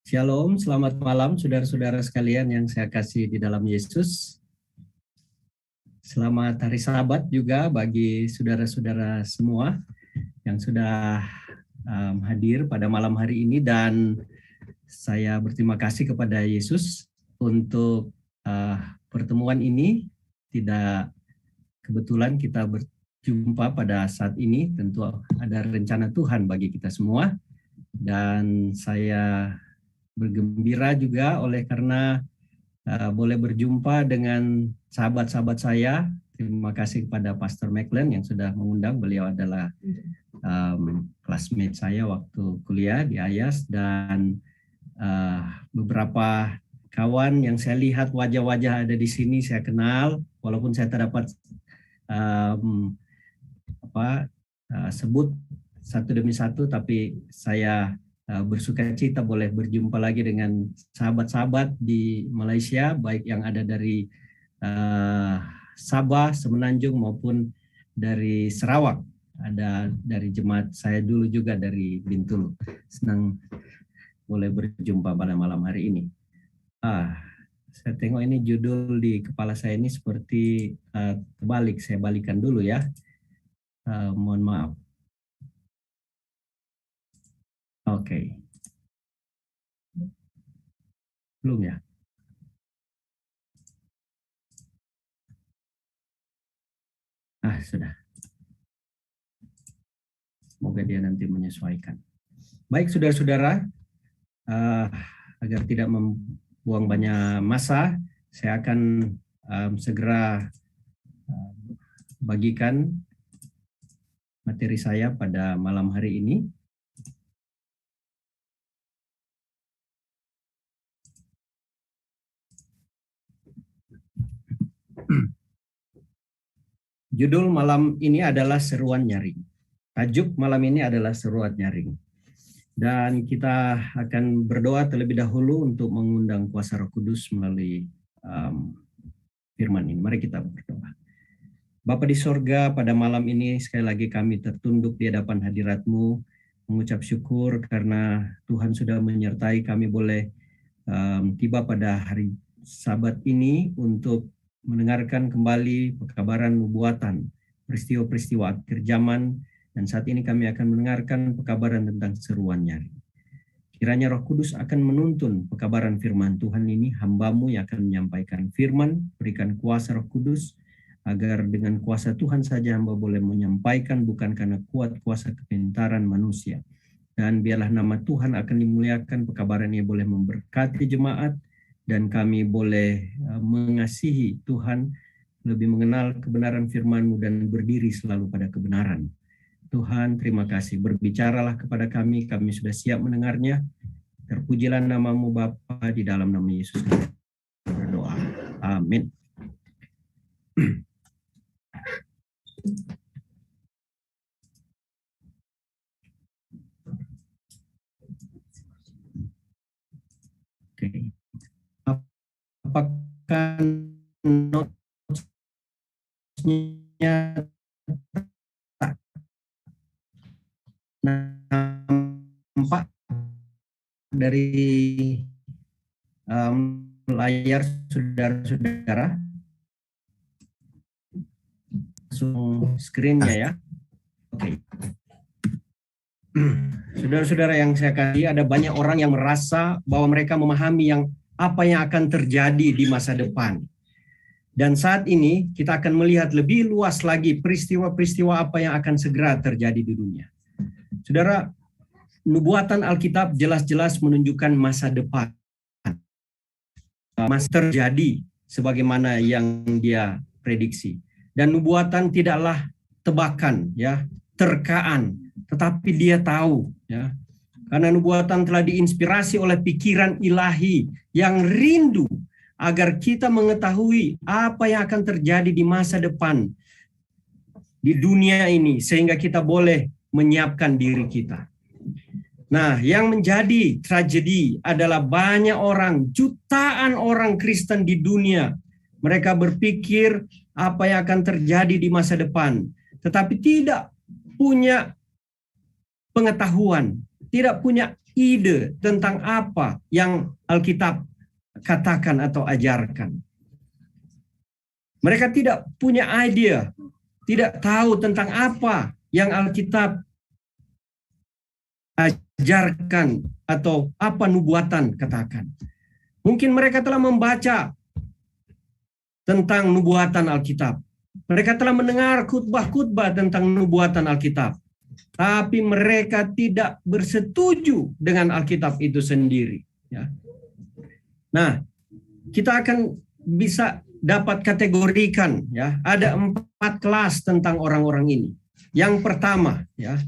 Shalom, selamat malam saudara-saudara sekalian yang saya kasih di dalam Yesus. Selamat hari Sabat juga bagi saudara-saudara semua yang sudah hadir pada malam hari ini, dan saya berterima kasih kepada Yesus untuk pertemuan ini. Tidak kebetulan kita berjumpa pada saat ini, tentu ada rencana Tuhan bagi kita semua, dan saya bergembira juga oleh karena boleh berjumpa dengan sahabat-sahabat saya. Terima kasih kepada Pastor McLean yang sudah mengundang. Beliau adalah classmate saya waktu kuliah di Ayas, dan beberapa kawan yang saya lihat wajah-wajah ada di sini saya kenal, walaupun saya tak dapat sebut satu demi satu, tapi saya bersuka cita boleh berjumpa lagi dengan sahabat-sahabat di Malaysia, baik yang ada dari Sabah, Semenanjung maupun dari Sarawak. Ada dari jemaat saya dulu juga dari Bintulu. Senang boleh berjumpa pada malam hari ini. Saya tengok ini judul di kepala saya ini seperti terbalik. Saya balikan dulu ya. Mohon maaf. Oke. Belum ya? Sudah. Semoga dia nanti menyesuaikan. Baik saudara-saudara, agar tidak membuang banyak masa, saya akan segera bagikan materi saya pada malam hari ini. Judul malam ini adalah seruan nyaring. Tajuk malam ini adalah seruan nyaring. Dan kita akan berdoa terlebih dahulu untuk mengundang kuasa Roh Kudus melalui firman ini. Mari kita berdoa. Bapa di sorga, pada malam ini sekali lagi kami tertunduk di hadapan hadirat-Mu, mengucap syukur karena Tuhan sudah menyertai kami boleh tiba pada hari Sabat ini untuk mendengarkan kembali pekabaran nubuatan, peristiwa-peristiwa akhir zaman, dan saat ini kami akan mendengarkan pekabaran tentang seruan nyaring. Kiranya Roh Kudus akan menuntun pekabaran firman Tuhan ini, hamba-Mu yang akan menyampaikan firman, berikan kuasa Roh Kudus, agar dengan kuasa Tuhan saja hamba boleh menyampaikan, bukan karena kuat kuasa kepintaran manusia. Dan biarlah nama Tuhan akan dimuliakan, pekabaran ini boleh memberkati jemaat, dan kami boleh mengasihi Tuhan, lebih mengenal kebenaran firman-Mu dan berdiri selalu pada kebenaran. Tuhan, terima kasih. Berbicaralah kepada kami sudah siap mendengarnya. Terpujilah nama-Mu Bapa, di dalam nama Yesus kami berdoa. Amin. Oke. Apakah notes-nya nampak dari layar saudara-saudara? Langsung screen-nya ya. Oke. Saudara-saudara yang saya kasih, ada banyak orang yang merasa bahwa mereka memahami apa yang akan terjadi di masa depan. Dan saat ini kita akan melihat lebih luas lagi peristiwa-peristiwa apa yang akan segera terjadi di dunia. Saudara, nubuatan Alkitab jelas-jelas menunjukkan masa depan. Masa terjadi sebagaimana yang dia prediksi. Dan nubuatan tidaklah tebakan, ya, terkaan, tetapi dia tahu, ya. Karena nubuatan telah diinspirasi oleh pikiran ilahi yang rindu agar kita mengetahui apa yang akan terjadi di masa depan di dunia ini, sehingga kita boleh menyiapkan diri kita. Nah, yang menjadi tragedi adalah banyak orang, jutaan orang Kristen di dunia, mereka berpikir apa yang akan terjadi di masa depan, tetapi tidak punya pengetahuan, tidak punya ide tentang apa yang Alkitab katakan atau ajarkan. Mereka tidak punya idea, tidak tahu tentang apa yang Alkitab ajarkan atau apa nubuatan katakan. Mungkin mereka telah membaca tentang nubuatan Alkitab. Mereka telah mendengar khutbah-khutbah tentang nubuatan Alkitab. Tapi mereka tidak bersetuju dengan Alkitab itu sendiri. Ya. Nah, kita akan bisa dapat kategorikan, ya, ada 4 kelas tentang orang-orang ini. Yang pertama, ya,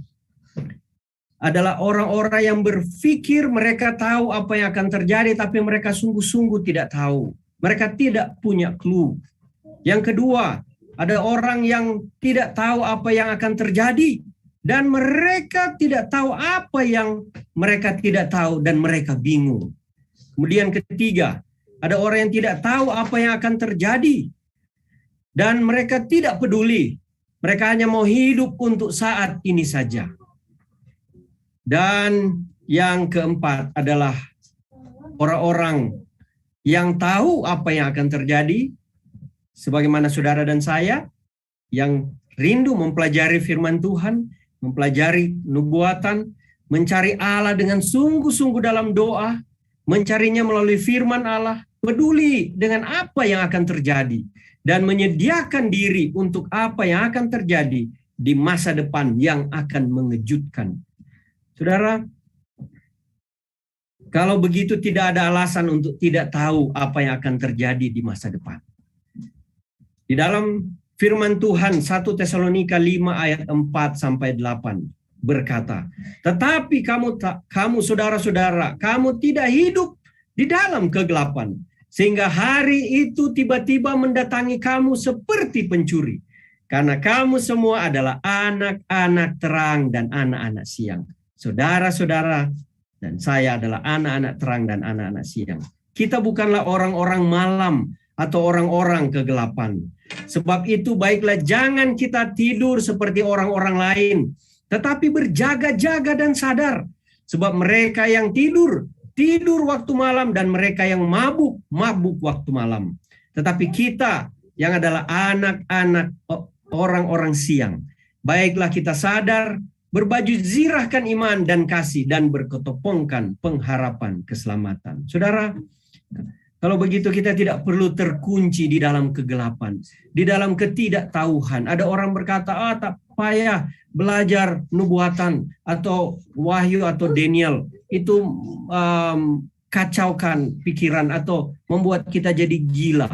adalah orang-orang yang berpikir mereka tahu apa yang akan terjadi, tapi mereka sungguh-sungguh tidak tahu. Mereka tidak punya clue. Yang kedua, ada orang yang tidak tahu apa yang akan terjadi, dan mereka tidak tahu apa yang mereka tidak tahu, dan mereka bingung. Kemudian ketiga, ada orang yang tidak tahu apa yang akan terjadi, dan mereka tidak peduli. Mereka hanya mau hidup untuk saat ini saja. Dan yang keempat adalah orang-orang yang tahu apa yang akan terjadi, sebagaimana saudara dan saya, yang rindu mempelajari firman Tuhan, mempelajari nubuatan, mencari Allah dengan sungguh-sungguh dalam doa, mencarinya melalui firman Allah, peduli dengan apa yang akan terjadi, dan menyediakan diri untuk apa yang akan terjadi di masa depan yang akan mengejutkan. Saudara, kalau begitu tidak ada alasan untuk tidak tahu apa yang akan terjadi di masa depan. Di dalam firman Tuhan 1 Tesalonika 5 ayat 4-8 berkata, "Tetapi kamu saudara-saudara, kamu tidak hidup di dalam kegelapan, sehingga hari itu tiba-tiba mendatangi kamu seperti pencuri. Karena kamu semua adalah anak-anak terang dan anak-anak siang." Saudara-saudara dan saya adalah anak-anak terang dan anak-anak siang. Kita bukanlah orang-orang malam atau orang-orang kegelapan. Sebab itu baiklah jangan kita tidur seperti orang-orang lain, tetapi berjaga-jaga dan sadar. Sebab mereka yang tidur waktu malam, dan mereka yang mabuk waktu malam. Tetapi kita yang adalah anak-anak orang-orang siang, baiklah kita sadar, berbaju zirahkan iman dan kasih, dan berketopongkan pengharapan keselamatan. Saudara, kalau begitu kita tidak perlu terkunci di dalam kegelapan, di dalam ketidaktahuan. Ada orang berkata, tak payah belajar nubuatan atau wahyu atau Daniel. Itu kacaukan pikiran atau membuat kita jadi gila.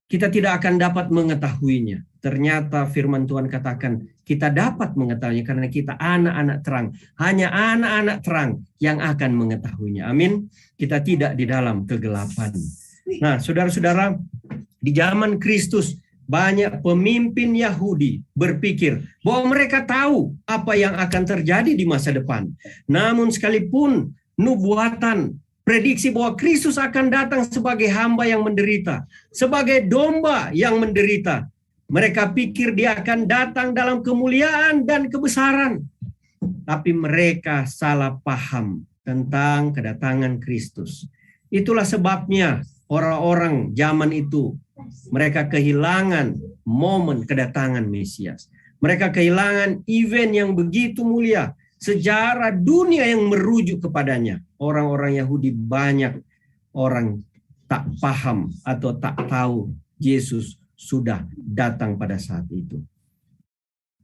Kita tidak akan dapat mengetahuinya. Ternyata firman Tuhan katakan kita dapat mengetahuinya karena kita anak-anak terang. Hanya anak-anak terang yang akan mengetahuinya. Amin. Kita tidak di dalam kegelapan. Nah, saudara-saudara, di zaman Kristus banyak pemimpin Yahudi berpikir bahwa mereka tahu apa yang akan terjadi di masa depan. Namun sekalipun nubuatan prediksi bahwa Kristus akan datang sebagai hamba yang menderita, sebagai domba yang menderita, mereka pikir dia akan datang dalam kemuliaan dan kebesaran. Tapi mereka salah paham tentang kedatangan Kristus. Itulah sebabnya orang-orang zaman itu, mereka kehilangan momen kedatangan Mesias. Mereka kehilangan event yang begitu mulia. Sejarah dunia yang merujuk kepadanya. Orang-orang Yahudi, banyak orang tak paham atau tak tahu Yesus sudah datang pada saat itu.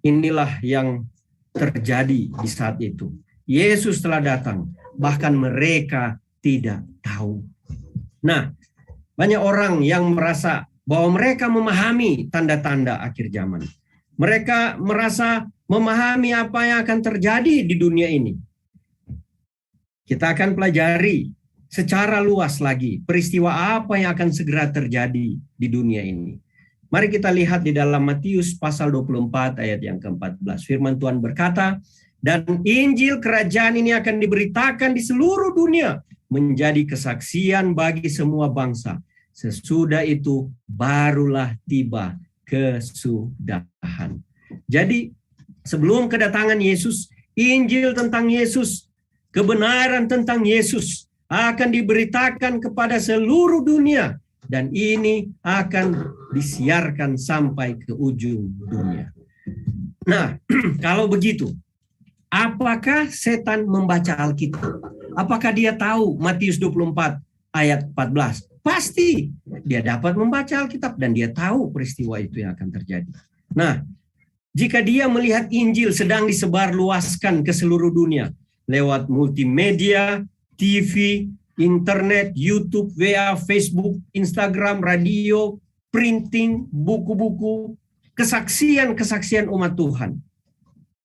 Inilah yang terjadi di saat itu. Yesus telah datang, bahkan mereka tidak tahu. Nah, banyak orang yang merasa bahwa mereka memahami tanda-tanda akhir zaman. Mereka merasa memahami apa yang akan terjadi di dunia ini. Kita akan pelajari secara luas lagi peristiwa apa yang akan segera terjadi di dunia ini. Mari kita lihat di dalam Matius pasal 24 ayat yang ke-14. Firman Tuhan berkata, "Dan Injil kerajaan ini akan diberitakan di seluruh dunia menjadi kesaksian bagi semua bangsa. Sesudah itu barulah tiba kesudahan." Jadi sebelum kedatangan Yesus, Injil tentang Yesus kebenaran tentang Yesus akan diberitakan kepada seluruh dunia, dan ini akan disiarkan sampai ke ujung dunia. Nah, kalau begitu, apakah setan membaca Alkitab? Apakah dia tahu Matius 24 ayat 14? Pasti dia dapat membaca Alkitab dan dia tahu peristiwa itu yang akan terjadi. Nah, jika dia melihat Injil sedang disebarluaskan ke seluruh dunia lewat multimedia, TV, internet, YouTube, WA, Facebook, Instagram, radio, printing, buku-buku, kesaksian-kesaksian umat Tuhan.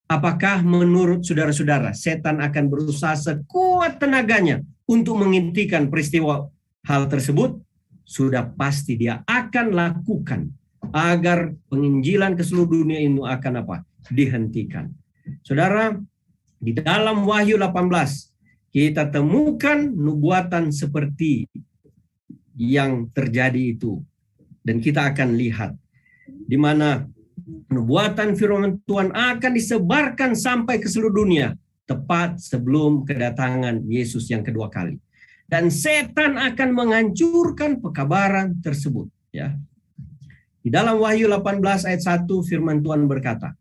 Apakah menurut saudara-saudara setan akan berusaha sekuat tenaganya untuk menghentikan peristiwa hal tersebut? Sudah pasti dia akan lakukan agar penginjilan ke seluruh dunia ini akan dihentikan. Saudara, di dalam Wahyu 18 kita temukan nubuatan seperti yang terjadi itu, dan kita akan lihat di mana nubuatan firman Tuhan akan disebarkan sampai ke seluruh dunia tepat sebelum kedatangan Yesus yang kedua kali. Dan setan akan menghancurkan pekabaran tersebut, ya. Di dalam Wahyu 18 ayat 1 firman Tuhan berkata,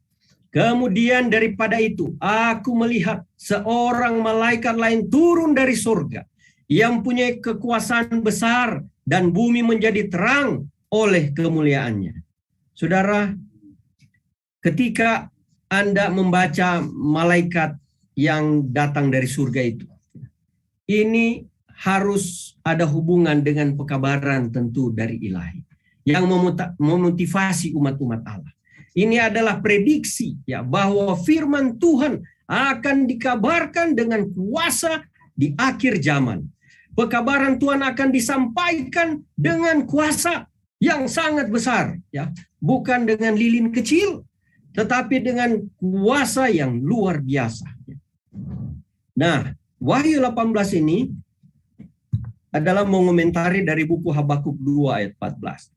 "Kemudian daripada itu aku melihat seorang malaikat lain turun dari surga yang punya kekuasaan besar, dan bumi menjadi terang oleh kemuliaannya." Saudara, ketika Anda membaca malaikat yang datang dari surga itu, ini harus ada hubungan dengan pekabaran tentu dari ilahi yang memotivasi umat-umat Allah. Ini adalah prediksi, ya, bahwa firman Tuhan akan dikabarkan dengan kuasa di akhir zaman. Pekabaran Tuhan akan disampaikan dengan kuasa yang sangat besar, ya, bukan dengan lilin kecil, tetapi dengan kuasa yang luar biasa. Nah, Wahyu 18 ini adalah mengomentari dari buku Habakuk 2 ayat 14.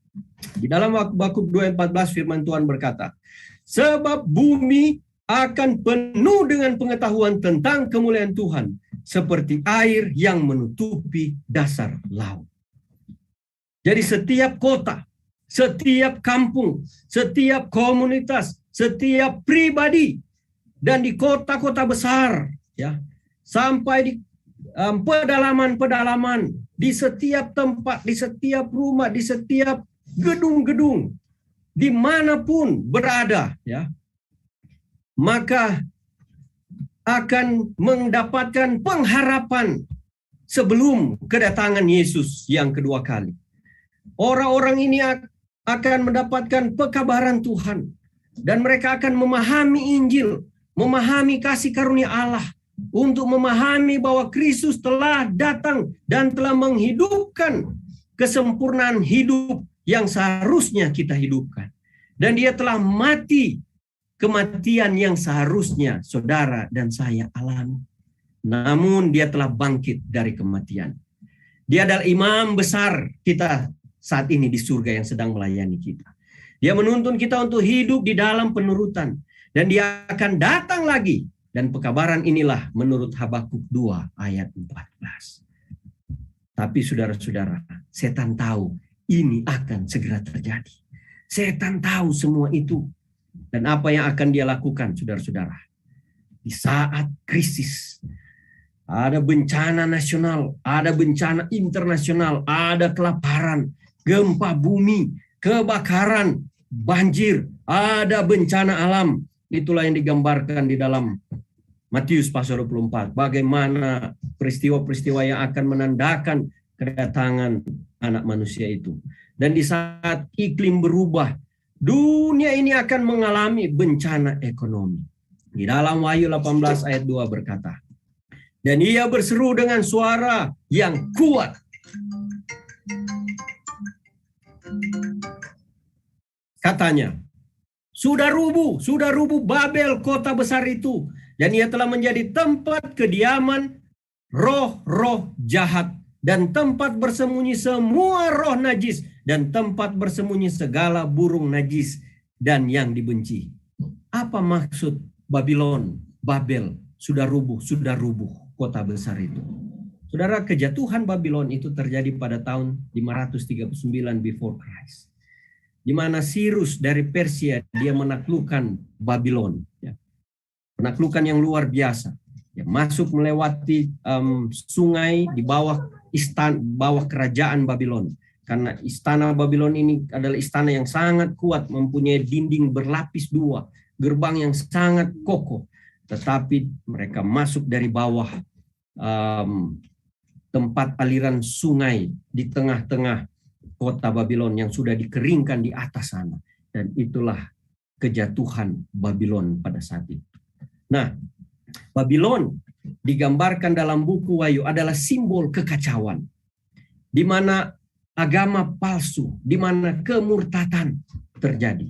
Di dalam Habakuk 2 ayat 14 firman Tuhan berkata, "Sebab bumi akan penuh dengan pengetahuan tentang kemuliaan Tuhan, seperti air yang menutupi dasar laut." Jadi setiap kota, setiap kampung, setiap komunitas, setiap pribadi, dan di kota-kota besar, ya, sampai di pedalaman-pedalaman, di setiap tempat, di setiap rumah, di setiap gedung-gedung, dimanapun berada, ya, maka akan mendapatkan pengharapan sebelum kedatangan Yesus yang kedua kali. Orang-orang ini akan mendapatkan pekabaran Tuhan, dan mereka akan memahami Injil, memahami kasih karunia Allah, untuk memahami bahwa Kristus telah datang dan telah menghidupkan kesempurnaan hidup yang seharusnya kita hidupkan. Dan dia telah mati kematian yang seharusnya saudara dan saya alami. Namun dia telah bangkit dari kematian. Dia adalah imam besar kita saat ini di surga yang sedang melayani kita. Dia menuntun kita untuk hidup di dalam penurutan. Dan dia akan datang lagi. Dan pekabaran inilah menurut Habakuk 2 ayat 14. Tapi saudara-saudara, setan tahu ini akan segera terjadi. Setan tahu semua itu. Dan apa yang akan dia lakukan, saudara-saudara? Di saat krisis, ada bencana nasional, ada bencana internasional, ada kelaparan, gempa bumi, kebakaran, banjir, ada bencana alam. Itulah yang digambarkan di dalam Matius pasal 24. Bagaimana peristiwa-peristiwa yang akan menandakan kedatangan anak manusia itu. Dan di saat iklim berubah, dunia ini akan mengalami bencana ekonomi. Di dalam Wahyu 18 ayat 2 berkata, "Dan ia berseru dengan suara yang kuat." Katanya, sudah rubuh Babel, kota besar itu. Dan ia telah menjadi tempat kediaman roh-roh jahat, dan tempat bersembunyi semua roh najis, dan tempat bersembunyi segala burung najis dan yang dibenci. Apa maksud Babel, sudah rubuh? kota besar itu. Saudara, kejatuhan Babylon itu terjadi pada tahun 539 before Christ, di mana Cyrus dari Persia dia menaklukkan Babylon, ya. Penaklukan yang luar biasa, ya, masuk melewati sungai di bawah bawah kerajaan Babylon. Karena istana Babylon ini adalah istana yang sangat kuat, mempunyai dinding berlapis dua, gerbang yang sangat kokoh. Tetapi mereka masuk dari bawah tempat aliran sungai di tengah-tengah kota Babylon yang sudah dikeringkan di atas sana. Dan itulah kejatuhan Babylon pada saat itu. Nah, Babylon digambarkan dalam buku Wahyu adalah simbol kekacauan, di mana agama palsu, di mana kemurtatan terjadi.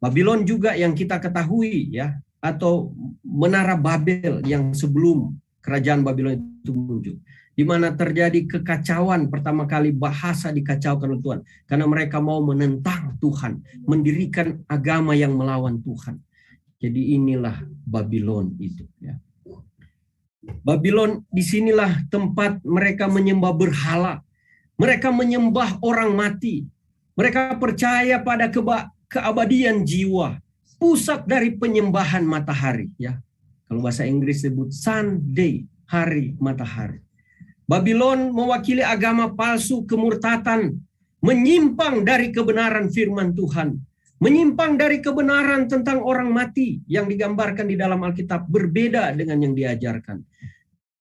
Babylon juga yang kita ketahui, ya, atau Menara Babel yang sebelum kerajaan Babylon itu muncul, di mana terjadi kekacauan. Pertama kali bahasa dikacaukan oleh Tuhan karena mereka mau menentang Tuhan, mendirikan agama yang melawan Tuhan. Jadi inilah Babylon itu, ya. Babylon disinilah tempat mereka menyembah berhala. Mereka menyembah orang mati. Mereka percaya pada keabadian jiwa. Pusat dari penyembahan matahari, ya. Kalau bahasa Inggris sebut Sunday, hari matahari. Babylon mewakili agama palsu, kemurtatan, menyimpang dari kebenaran firman Tuhan, menyimpang dari kebenaran tentang orang mati yang digambarkan di dalam Alkitab, berbeda dengan yang diajarkan.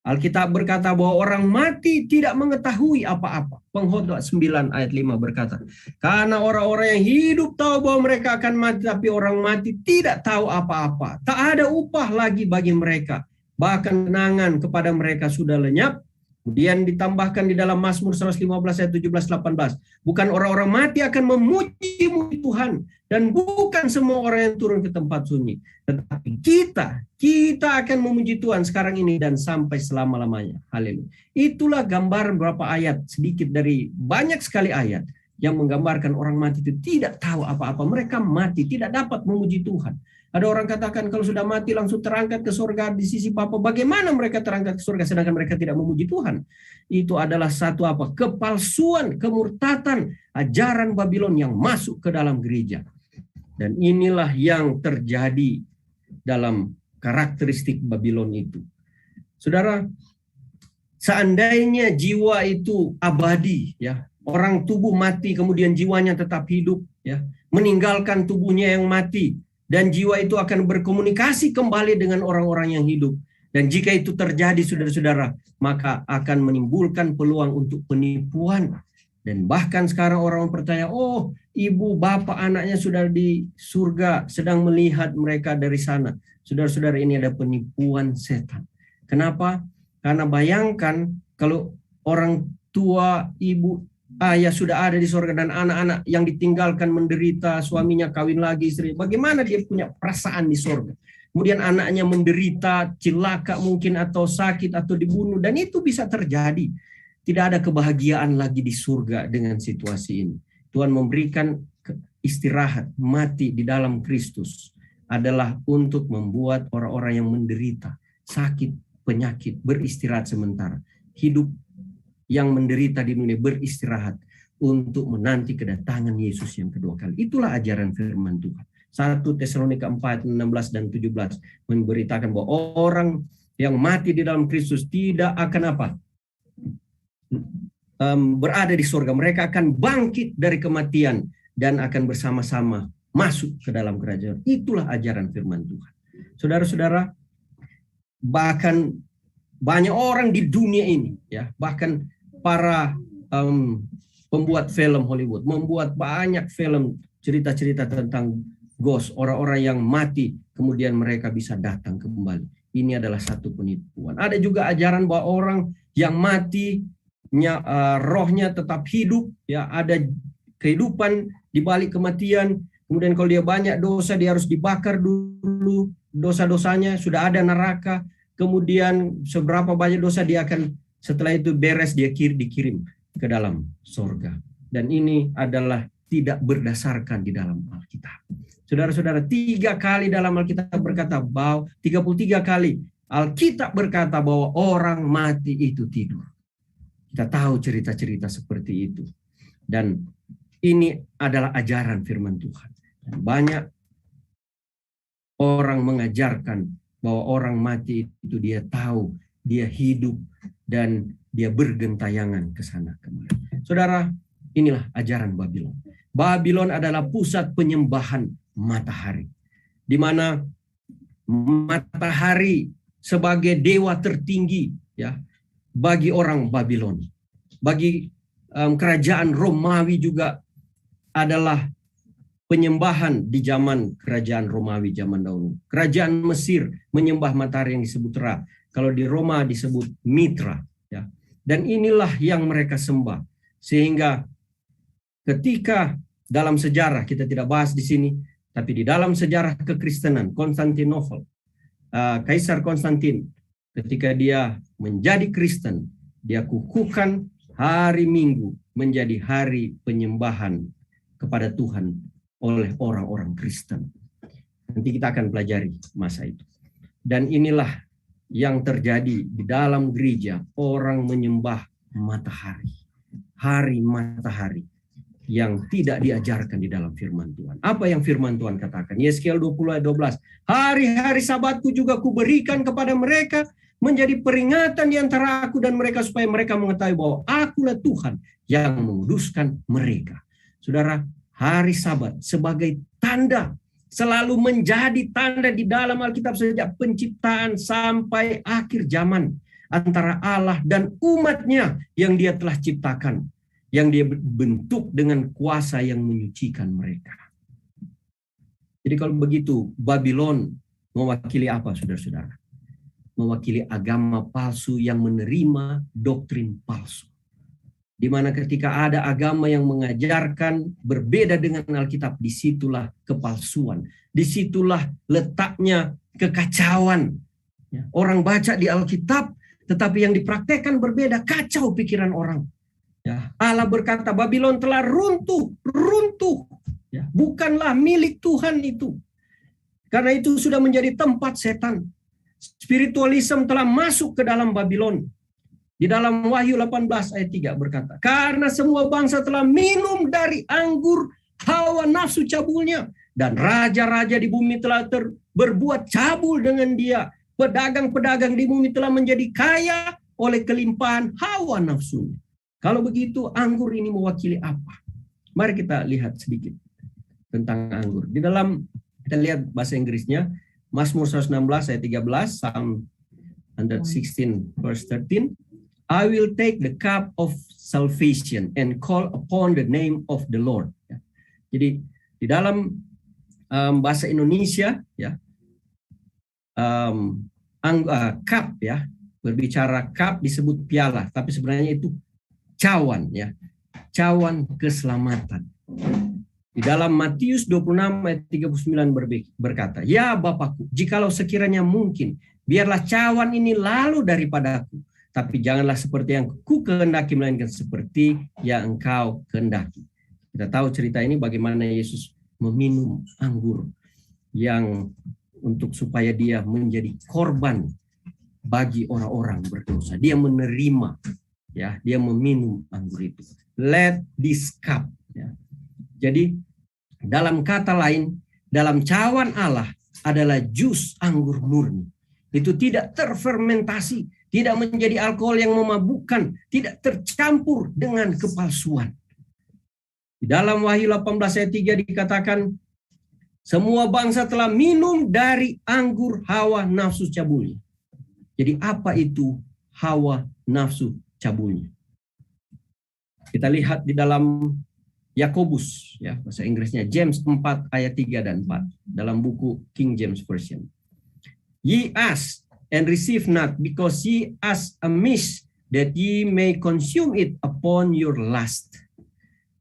Alkitab berkata bahwa orang mati tidak mengetahui apa-apa. Pengkhotbah 9 ayat 5 berkata, karena orang-orang yang hidup tahu bahwa mereka akan mati, tapi orang mati tidak tahu apa-apa. Tak ada upah lagi bagi mereka. Bahkan kenangan kepada mereka sudah lenyap. Kemudian ditambahkan di dalam Mazmur 115 ayat 17-18. Bukan orang-orang mati akan memuji Tuhan. Dan bukan semua orang yang turun ke tempat sunyi. Tetapi kita akan memuji Tuhan sekarang ini dan sampai selama-lamanya. Haleluya. Itulah gambaran beberapa ayat, sedikit dari banyak sekali ayat yang menggambarkan orang mati itu tidak tahu apa-apa. Mereka mati, tidak dapat memuji Tuhan. Ada orang katakan kalau sudah mati langsung terangkat ke surga di sisi Bapa. Bagaimana mereka terangkat ke surga sedangkan mereka tidak memuji Tuhan? Itu adalah satu apa? Kepalsuan, kemurtatan, ajaran Babylon yang masuk ke dalam gereja. Dan inilah yang terjadi dalam karakteristik Babylon itu. Saudara, seandainya jiwa itu abadi, ya, orang tubuh mati kemudian jiwanya tetap hidup, ya, meninggalkan tubuhnya yang mati, dan jiwa itu akan berkomunikasi kembali dengan orang-orang yang hidup. Dan jika itu terjadi, saudara-saudara, maka akan menimbulkan peluang untuk penipuan. Dan bahkan sekarang orang percaya, oh, ibu, bapak, anaknya sudah di surga, sedang melihat mereka dari sana. Saudara-saudara, ini ada penipuan setan. Kenapa? Karena bayangkan kalau orang tua, ibu, ayah sudah ada di surga dan anak-anak yang ditinggalkan menderita, suaminya kawin lagi, istri. Bagaimana dia punya perasaan di surga? Kemudian anaknya menderita, cilaka mungkin atau sakit atau dibunuh, dan itu bisa terjadi. Tidak ada kebahagiaan lagi di surga dengan situasi ini. Tuhan memberikan istirahat, mati di dalam Kristus adalah untuk membuat orang-orang yang menderita, sakit, penyakit, beristirahat sementara. Hidup yang menderita di dunia beristirahat untuk menanti kedatangan Yesus yang kedua kali. Itulah ajaran firman Tuhan. 1 Tesalonika 4, 16 dan 17 memberitakan bahwa orang yang mati di dalam Kristus tidak akan apa? Berada di surga. Mereka akan bangkit dari kematian dan akan bersama-sama masuk ke dalam kerajaan. Itulah ajaran firman Tuhan. Saudara-saudara, bahkan banyak orang di dunia ini, ya, bahkan para pembuat film Hollywood membuat banyak film cerita-cerita tentang ghost, orang-orang yang mati kemudian mereka bisa datang kembali. Ini adalah satu penipuan. Ada juga ajaran bahwa orang yang mati rohnya tetap hidup, ya, ada kehidupan di balik kematian. Kemudian kalau dia banyak dosa dia harus dibakar dulu dosa-dosanya, sudah ada neraka. Kemudian seberapa banyak dosa dia akan setelah itu beres dia dikirim ke dalam surga. Dan ini adalah tidak berdasarkan di dalam Alkitab. Saudara-saudara, 3 kali dalam Alkitab berkata bahwa 33 kali Alkitab berkata bahwa orang mati itu tidur. Kita tahu cerita-cerita seperti itu. Dan ini adalah ajaran firman Tuhan. Banyak orang mengajarkan bahwa orang mati itu dia tahu, dia hidup, dan dia bergentayangan ke sana kemari. Saudara, inilah ajaran Babylon. Babylon adalah pusat penyembahan matahari, di mana matahari sebagai dewa tertinggi ya bagi orang Babylon. Bagi kerajaan Romawi juga adalah penyembahan di zaman kerajaan Romawi zaman dahulu. Kerajaan Mesir menyembah matahari yang disebut Ra. Kalau di Roma disebut Mitra. Ya. Dan inilah yang mereka sembah. Sehingga ketika dalam sejarah, kita tidak bahas di sini, tapi di dalam sejarah kekristenan, Konstantinopel, Kaisar Konstantin, ketika dia menjadi Kristen, dia kukuhkan hari Minggu menjadi hari penyembahan kepada Tuhan oleh orang-orang Kristen. Nanti kita akan pelajari masa itu. Dan inilah yang terjadi di dalam gereja, orang menyembah matahari. Hari matahari yang tidak diajarkan di dalam firman Tuhan. Apa yang firman Tuhan katakan? Yeskiel 20 ayat 12. Hari-hari sabatku juga kuberikan kepada mereka menjadi peringatan di antara aku dan mereka supaya mereka mengetahui bahwa akulah Tuhan yang menguduskan mereka. Saudara, hari Sabat sebagai tanda selalu menjadi tanda di dalam Alkitab sejak penciptaan sampai akhir zaman antara Allah dan umatnya yang dia telah ciptakan, yang dia bentuk dengan kuasa yang menyucikan mereka. Jadi kalau begitu, Babylon mewakili apa, saudara-saudara? Mewakili agama palsu yang menerima doktrin palsu. Di mana ketika ada agama yang mengajarkan berbeda dengan Alkitab, disitulah kepalsuan. Disitulah letaknya kekacauan. Orang baca di Alkitab, tetapi yang dipraktekkan berbeda, kacau pikiran orang. Ya, Allah berkata Babylon telah runtuh. Ya, bukanlah milik Tuhan itu. Karena itu sudah menjadi tempat setan. Spiritualisme telah masuk ke dalam Babylon. Di dalam Wahyu 18 ayat 3 berkata, karena semua bangsa telah minum dari anggur hawa nafsu cabulnya, dan raja-raja di bumi telah berbuat cabul dengan dia. Pedagang-pedagang di bumi telah menjadi kaya oleh kelimpahan hawa nafsunya. Kalau begitu, anggur ini mewakili apa? Mari kita lihat sedikit tentang anggur. Di dalam, kita lihat bahasa Inggrisnya, Mazmur 116 ayat 13, Psalm 116 verse 13. I will take the cup of salvation and call upon the name of the Lord. Jadi di dalam bahasa Indonesia ya, cup ya, berbicara cup disebut piala, tapi sebenarnya itu cawan ya, cawan keselamatan. Di dalam Matius 26 ayat 39 berkata, ya Bapakku, jikalau sekiranya mungkin, biarlah cawan ini lalu daripadaku. Tapi janganlah seperti yang ku kehendaki, melainkan seperti yang engkau kehendaki. Kita tahu cerita ini bagaimana Yesus meminum anggur yang untuk supaya dia menjadi korban bagi orang-orang berdosa. Dia menerima, ya, dia meminum anggur itu. Let this cup. Ya. Jadi dalam kata lain, dalam cawan Allah adalah jus anggur murni. Itu tidak terfermentasi, tidak menjadi alkohol yang memabukkan, tidak tercampur dengan kepalsuan. Di dalam Wahyu 18 ayat 3 dikatakan, semua bangsa telah minum dari anggur hawa nafsu cabulnya. Jadi apa itu hawa nafsu cabulnya? Kita lihat di dalam Yakobus, ya, bahasa Inggrisnya James 4 ayat 3 dan 4 dalam buku King James Version. Ye ask and receive not, because ye ask amiss, that ye may consume it upon your lust.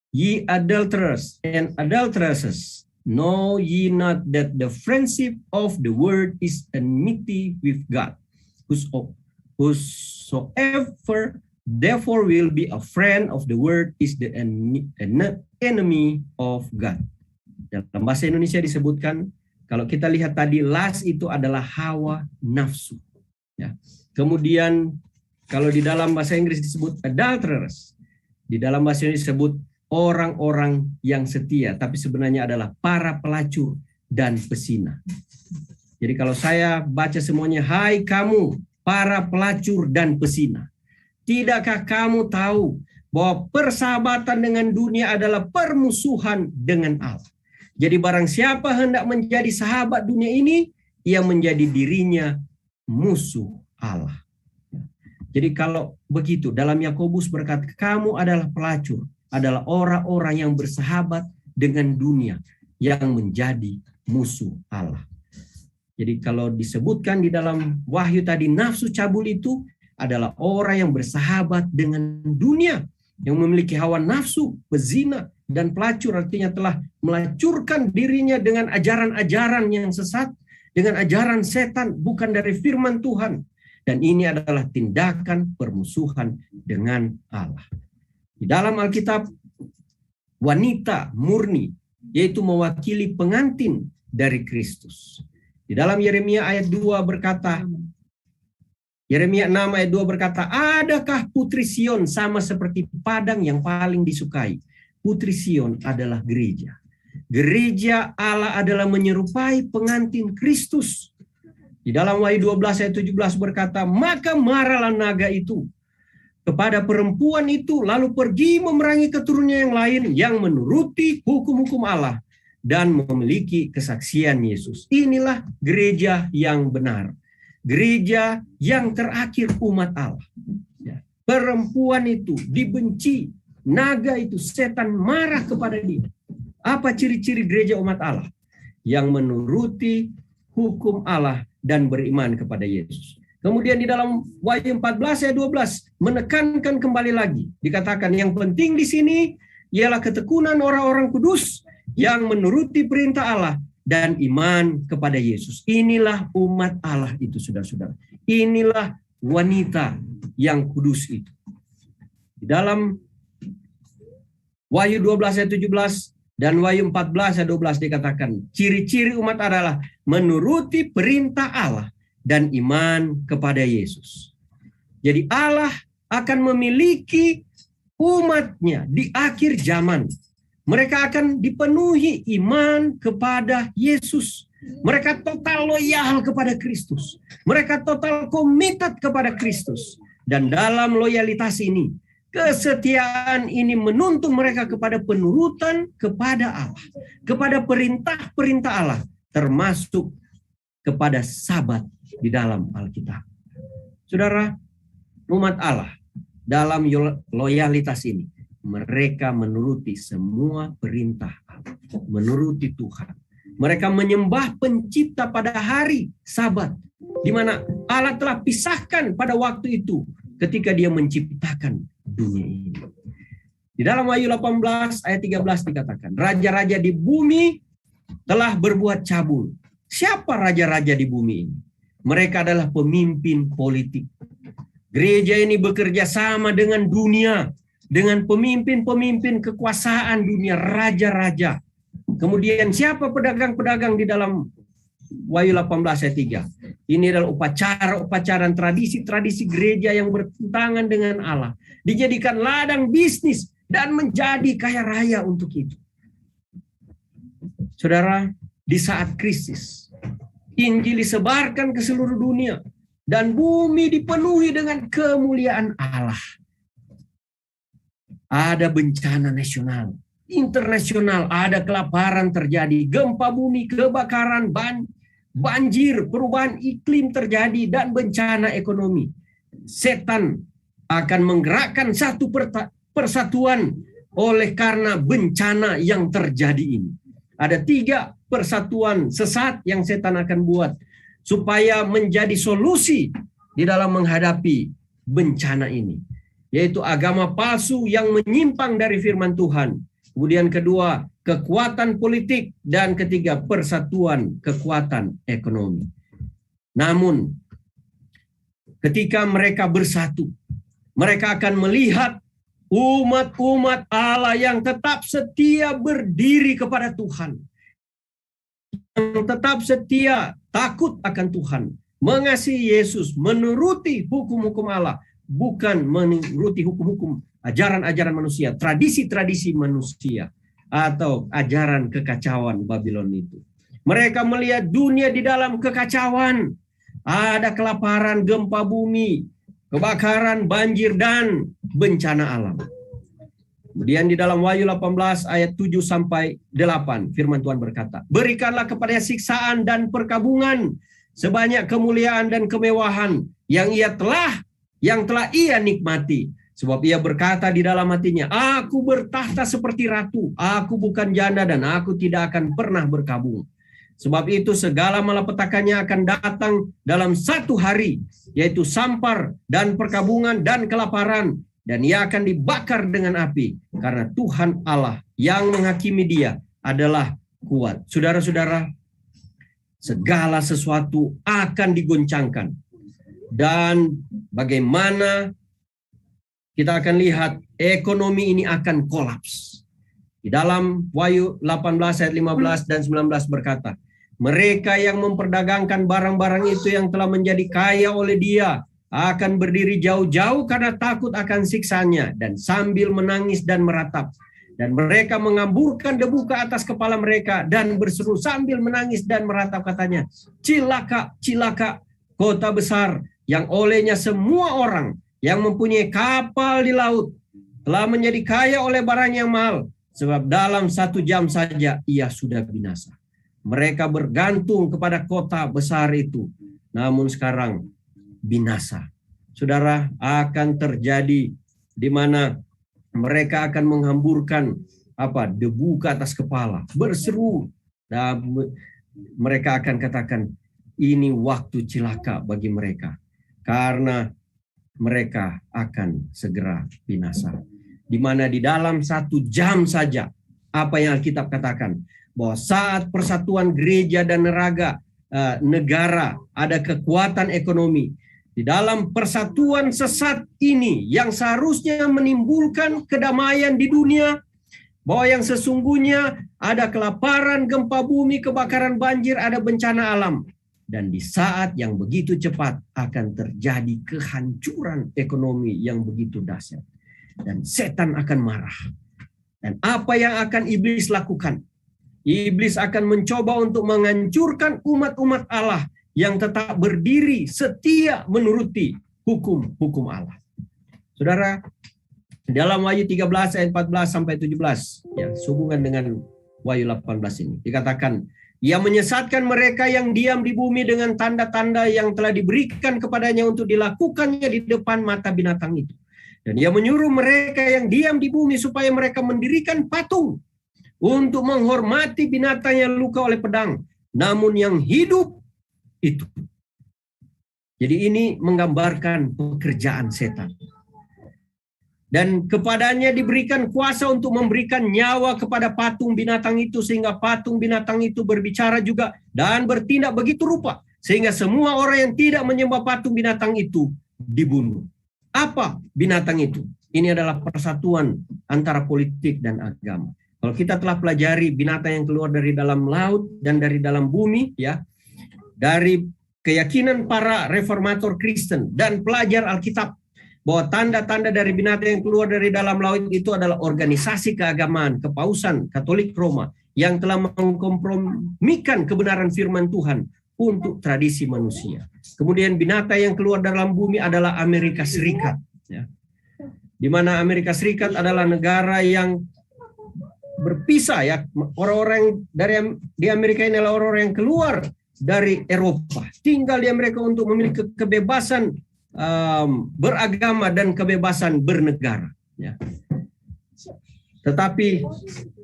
Ye adulterers and adulteresses, know ye not that the friendship of the world is enmity with God? Whosoever therefore will be a friend of the world is the enemy of God. Dalam bahasa Indonesia disebutkan, kalau kita lihat tadi, lust itu adalah hawa nafsu. Ya. Kemudian kalau di dalam bahasa Inggris disebut adulterers, di dalam bahasa Indonesia disebut orang-orang yang setia, tapi sebenarnya adalah para pelacur dan pesina. Jadi kalau saya baca semuanya, hai kamu para pelacur dan pesina, tidakkah kamu tahu bahwa persahabatan dengan dunia adalah permusuhan dengan Allah? Jadi barang siapa hendak menjadi sahabat dunia ini, ia menjadi dirinya musuh Allah. Jadi kalau begitu, dalam Yakobus berkata, kamu adalah pelacur, adalah orang-orang yang bersahabat dengan dunia, yang menjadi musuh Allah. Jadi kalau disebutkan di dalam Wahyu tadi, nafsu cabul itu adalah orang yang bersahabat dengan dunia, yang memiliki hawa nafsu, pezina, dan pelacur, artinya telah melacurkan dirinya dengan ajaran-ajaran yang sesat, dengan ajaran setan, bukan dari firman Tuhan. Dan ini adalah tindakan permusuhan dengan Allah. Di dalam Alkitab, wanita murni, yaitu mewakili pengantin dari Kristus. Di dalam Yeremia ayat 2 berkata, Yeremia 6 ayat 2 berkata, adakah Putri Sion sama seperti padang yang paling disukai? Putri Sion adalah gereja. Gereja Allah adalah menyerupai pengantin Kristus. Di dalam Wahyu 12 ayat 17 berkata, maka marahlah naga itu kepada perempuan itu, lalu pergi memerangi keturunannya yang lain yang menuruti hukum-hukum Allah dan memiliki kesaksian Yesus. Inilah gereja yang benar. Gereja yang terakhir umat Allah. Ya. Perempuan itu dibenci, naga itu, setan marah kepada dia. Apa ciri-ciri gereja umat Allah? Yang menuruti hukum Allah dan beriman kepada Yesus. Kemudian di dalam Wahyu 14 ayat 12 menekankan kembali lagi. Dikatakan yang penting di sini ialah ketekunan orang-orang kudus yang menuruti perintah Allah dan iman kepada Yesus. Inilah umat Allah itu, saudara-saudara. Inilah wanita yang kudus itu. Di dalam Wahyu 12 ayat 17 dan Wahyu 14 ayat 12 dikatakan, ciri-ciri umat adalah menuruti perintah Allah dan iman kepada Yesus. Jadi Allah akan memiliki umatnya di akhir zaman. Mereka akan dipenuhi iman kepada Yesus. Mereka total loyal kepada Kristus. Mereka total komited kepada Kristus. Dan dalam loyalitas ini, kesetiaan ini menuntun mereka kepada penurutan kepada Allah. Kepada perintah-perintah Allah. Termasuk kepada sabat di dalam Alkitab. Saudara, umat Allah dalam loyalitas ini, mereka menuruti semua perintah Allah, menuruti Tuhan. Mereka menyembah pencipta pada hari Sabat, di mana Allah telah pisahkan pada waktu itu ketika dia menciptakan dunia ini. Di dalam Wahyu 18 ayat 13 dikatakan, raja-raja di bumi telah berbuat cabul. Siapa raja-raja di bumi ini? Mereka adalah pemimpin politik. Gereja ini bekerja sama dengan dunia, dengan pemimpin-pemimpin kekuasaan dunia, raja-raja. Kemudian siapa pedagang-pedagang di dalam Wahyu 18 ayat 3? Ini adalah upacara-upacara tradisi-tradisi gereja yang bertentangan dengan Allah. Dijadikan ladang bisnis dan menjadi kaya raya untuk itu. Saudara, di saat krisis, Injil disebarkan ke seluruh dunia dan bumi dipenuhi dengan kemuliaan Allah. Ada bencana nasional, internasional, ada kelaparan terjadi, gempa bumi, kebakaran, banjir, perubahan iklim terjadi, dan bencana ekonomi. Setan akan menggerakkan satu persatuan oleh karena bencana yang terjadi ini. Ada 3 persatuan sesat yang setan akan buat supaya menjadi solusi di dalam menghadapi bencana ini. Yaitu agama palsu yang menyimpang dari firman Tuhan. Kemudian kedua, kekuatan politik. Dan ketiga, persatuan kekuatan ekonomi. Namun, ketika mereka bersatu, mereka akan melihat umat-umat Allah yang tetap setia berdiri kepada Tuhan. Yang tetap setia, takut akan Tuhan. mengasihi Yesus, menuruti hukum-hukum Allah, bukan menuruti hukum-hukum ajaran-ajaran manusia, tradisi-tradisi manusia, atau ajaran kekacauan Babylon itu. Mereka melihat dunia di dalam kekacauan. Ada kelaparan, gempa bumi, kebakaran, banjir, dan bencana alam. Kemudian di dalam Wahyu 18 ayat 7 sampai 8, firman Tuhan berkata, berikanlah kepada siksaan dan perkabungan sebanyak kemuliaan dan kemewahan yang telah ia nikmati. Sebab ia berkata di dalam hatinya, aku bertahta seperti ratu, aku bukan janda dan aku tidak akan pernah berkabung. Sebab itu segala malapetakannya akan datang dalam satu hari, yaitu sampar dan perkabungan dan kelaparan, dan ia akan dibakar dengan api, karena Tuhan Allah yang menghakimi dia adalah kuat. Saudara-saudara, segala sesuatu akan digoncangkan. Dan bagaimana kita akan lihat ekonomi ini akan kolaps. Di dalam Wahyu 18 ayat 15 dan 19 berkata, mereka yang memperdagangkan barang-barang itu yang telah menjadi kaya oleh dia akan berdiri jauh-jauh karena takut akan siksanya dan sambil menangis dan meratap. Dan mereka mengamburkan debu ke atas kepala mereka dan berseru sambil menangis dan meratap, katanya, cilaka, cilaka, kota besar yang olehnya semua orang yang mempunyai kapal di laut telah menjadi kaya oleh barang yang mahal, sebab dalam 1 jam saja ia sudah binasa. Mereka bergantung kepada kota besar itu, namun sekarang binasa. Saudara, akan terjadi di mana mereka akan menghamburkan debu ke atas kepala, berseru, dan mereka akan katakan ini waktu cilaka bagi mereka, karena mereka akan segera binasa. Di mana di dalam 1 jam saja, apa yang Alkitab katakan, bahwa saat persatuan gereja dan negara ada kekuatan ekonomi, di dalam persatuan sesat ini yang seharusnya menimbulkan kedamaian di dunia, bahwa yang sesungguhnya ada kelaparan, gempa bumi, kebakaran, banjir, ada bencana alam. Dan di saat yang begitu cepat akan terjadi kehancuran ekonomi yang begitu dahsyat. Dan setan akan marah. Dan apa yang akan iblis lakukan? Iblis akan mencoba untuk menghancurkan umat-umat Allah yang tetap berdiri setia menuruti hukum-hukum Allah. Saudara, dalam Wahyu 13 ayat 14 sampai 17, ya, sehubungan dengan Wahyu 18 ini, dikatakan, ia menyesatkan mereka yang diam di bumi dengan tanda-tanda yang telah diberikan kepadanya untuk dilakukannya di depan mata binatang itu. Dan ia menyuruh mereka yang diam di bumi supaya mereka mendirikan patung untuk menghormati binatang yang luka oleh pedang, namun yang hidup itu. Jadi ini menggambarkan pekerjaan setan. Dan kepadanya diberikan kuasa untuk memberikan nyawa kepada patung binatang itu, sehingga patung binatang itu berbicara juga dan bertindak begitu rupa, sehingga semua orang yang tidak menyembah patung binatang itu dibunuh. Apa binatang itu? Ini adalah persatuan antara politik dan agama. Kalau kita telah pelajari binatang yang keluar dari dalam laut dan dari dalam bumi, ya, dari keyakinan para reformator Kristen dan pelajar Alkitab, bahwa tanda-tanda dari binatang yang keluar dari dalam laut itu adalah organisasi keagamaan, kepausan Katolik Roma yang telah mengkompromikan kebenaran firman Tuhan untuk tradisi manusia. Kemudian binatang yang keluar dalam bumi adalah Amerika Serikat, ya, di mana Amerika Serikat adalah negara yang berpisah, ya. Orang-orang di Amerika ini adalah orang-orang yang keluar dari Eropa, tinggal di Amerika untuk memiliki kebebasan beragama dan kebebasan bernegara, ya. Tetapi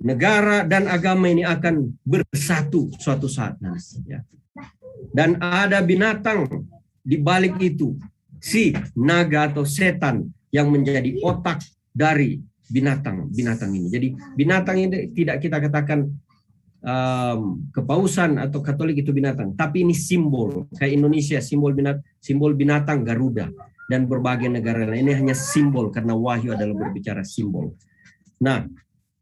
negara dan agama ini akan bersatu suatu saat nanti, ya. Dan ada binatang di balik itu, si naga atau setan yang menjadi otak dari binatang ini. Jadi binatang ini tidak kita katakan kepausan atau Katolik itu binatang, tapi ini simbol. Kayak Indonesia simbol binatang Garuda dan berbagai negara lain. Ini hanya simbol karena Wahyu adalah berbicara simbol. Nah,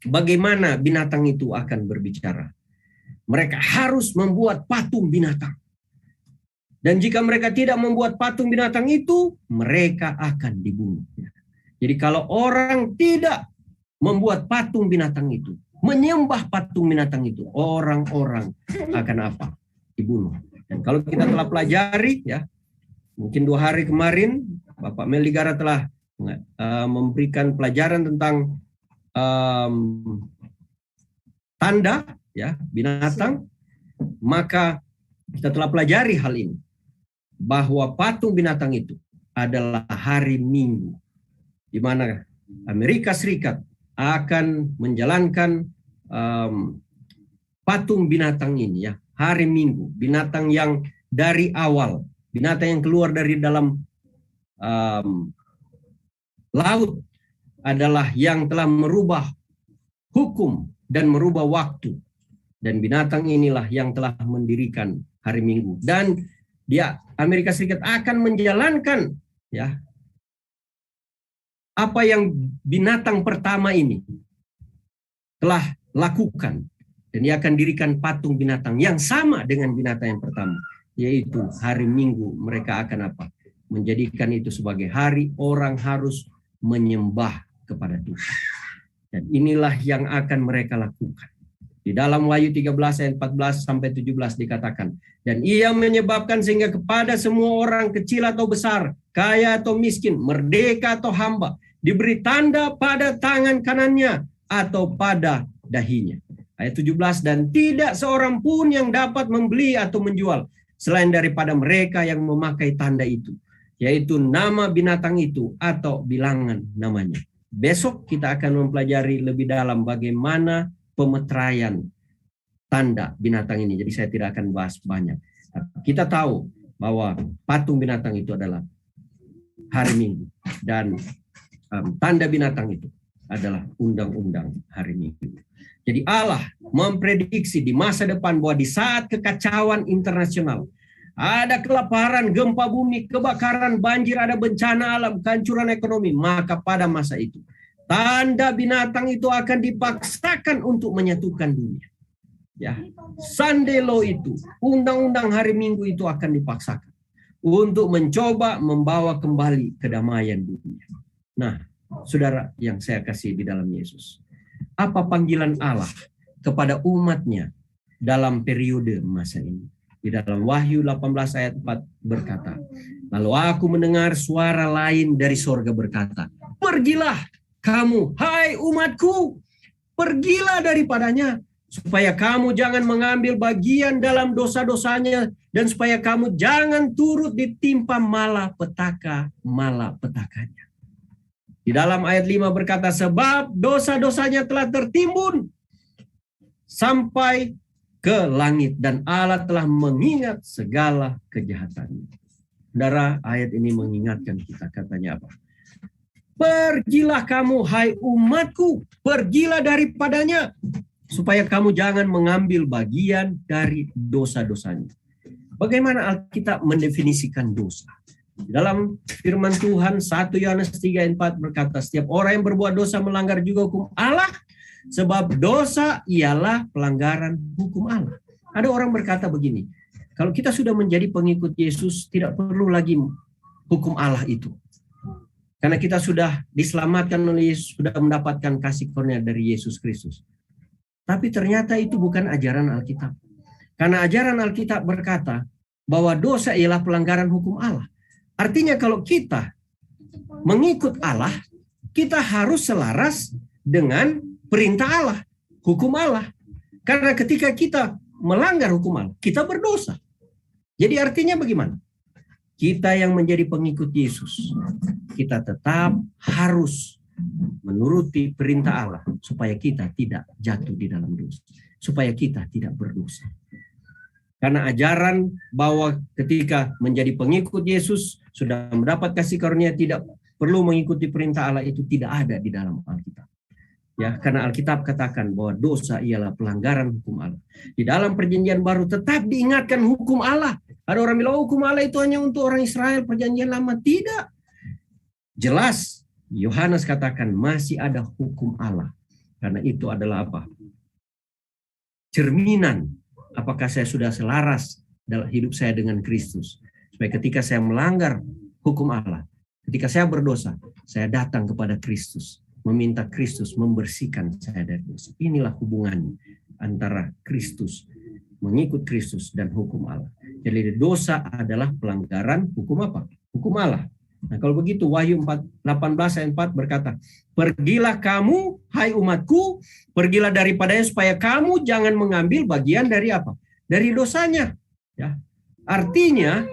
bagaimana binatang itu akan berbicara? Mereka harus membuat patung binatang. Dan jika mereka tidak membuat patung binatang itu, mereka akan dibunuh. Jadi kalau orang tidak membuat patung binatang itu, menyembah patung binatang itu, orang-orang akan apa? Dibunuh. Dan kalau kita telah pelajari, ya, mungkin 2 hari kemarin, Bapak Meligara telah memberikan pelajaran tentang tanda, ya, binatang, maka kita telah pelajari hal ini, bahwa patung binatang itu adalah hari Minggu, di mana Amerika Serikat akan menjalankan patung binatang ini, ya, hari Minggu, binatang yang dari awal, binatang yang keluar dari dalam laut adalah yang telah merubah hukum dan merubah waktu, dan binatang inilah yang telah mendirikan hari Minggu. Dan dia, Amerika Serikat, akan menjalankan, ya, apa yang binatang pertama ini telah lakukan, dan dia akan dirikan patung binatang yang sama dengan binatang yang pertama, yaitu hari Minggu. Mereka akan apa? Menjadikan itu sebagai hari orang harus menyembah kepada Tuhan. Dan inilah yang akan mereka lakukan. Di dalam Wahyu 13 ayat 14 sampai 17 dikatakan, dan ia menyebabkan sehingga kepada semua orang, kecil atau besar, kaya atau miskin, merdeka atau hamba, diberi tanda pada tangan kanannya atau pada dahinya. Ayat 17, dan tidak seorang pun yang dapat membeli atau menjual selain daripada mereka yang memakai tanda itu, yaitu nama binatang itu atau bilangan namanya. Besok kita akan mempelajari lebih dalam bagaimana pemeteraian tanda binatang ini. Jadi saya tidak akan bahas banyak. Kita tahu bahwa patung binatang itu adalah hari Minggu, dan tanda binatang itu adalah undang-undang hari Minggu. Jadi Allah memprediksi di masa depan bahwa di saat kekacauan internasional, ada kelaparan, gempa bumi, kebakaran, banjir, ada bencana alam, kehancuran ekonomi, maka pada masa itu tanda binatang itu akan dipaksakan untuk menyatukan dunia. Ya, Sunday law itu, undang-undang hari Minggu itu akan dipaksakan untuk mencoba membawa kembali kedamaian dunia. Nah, saudara yang saya kasih di dalam Yesus, apa panggilan Allah kepada umatnya dalam periode masa ini? Di dalam Wahyu 18 ayat 4 berkata, lalu aku mendengar suara lain dari sorga berkata, pergilah kamu, hai umatku, pergilah daripadanya, supaya kamu jangan mengambil bagian dalam dosa-dosanya, dan supaya kamu jangan turut ditimpa malapetaka-malapetakanya. Di dalam ayat 5 berkata, sebab dosa-dosanya telah tertimbun sampai ke langit, dan Allah telah mengingat segala kejahatannya. Saudara, ayat ini mengingatkan kita, katanya apa? Pergilah kamu, hai umatku, pergilah daripadanya, supaya kamu jangan mengambil bagian dari dosa-dosanya. Bagaimana Alkitab mendefinisikan dosa? Dalam firman Tuhan 1 Yohanes 3 ayat 4 berkata, setiap orang yang berbuat dosa melanggar juga hukum Allah, sebab dosa ialah pelanggaran hukum Allah. Ada orang berkata begini, kalau kita sudah menjadi pengikut Yesus, tidak perlu lagi hukum Allah itu. Karena kita sudah diselamatkan oleh Yesus, sudah mendapatkan kasih karunia dari Yesus Kristus. Tapi ternyata itu bukan ajaran Alkitab. Karena ajaran Alkitab berkata bahwa dosa ialah pelanggaran hukum Allah. Artinya kalau kita mengikut Allah, kita harus selaras dengan perintah Allah, hukum Allah. Karena ketika kita melanggar hukum Allah, kita berdosa. Jadi artinya bagaimana? Kita yang menjadi pengikut Yesus, kita tetap harus menuruti perintah Allah supaya kita tidak jatuh di dalam dosa, supaya kita tidak berdosa. Karena ajaran bahwa ketika menjadi pengikut Yesus sudah mendapat kasih karunia, tidak perlu mengikuti perintah Allah, itu tidak ada di dalam Alkitab. Ya, karena Alkitab katakan bahwa dosa ialah pelanggaran hukum Allah. Di dalam Perjanjian Baru tetap diingatkan hukum Allah. Ada orang bilang hukum Allah itu hanya untuk orang Israel, Perjanjian Lama. Tidak. Jelas Yohanes katakan masih ada hukum Allah. Karena itu adalah apa? Cerminan apakah saya sudah selaras dalam hidup saya dengan Kristus. Supaya ketika saya melanggar hukum Allah, ketika saya berdosa, saya datang kepada Kristus, meminta Kristus membersihkan saya dari dosa. Inilah hubungannya antara Kristus, mengikut Kristus, dan hukum Allah. Jadi dosa adalah pelanggaran hukum apa? Hukum Allah. Nah, kalau begitu Wahyu 18 ayat 4 berkata, pergilah kamu, hai umatku, pergilah daripadanya supaya kamu jangan mengambil bagian dari apa? Dari dosanya. Ya. Artinya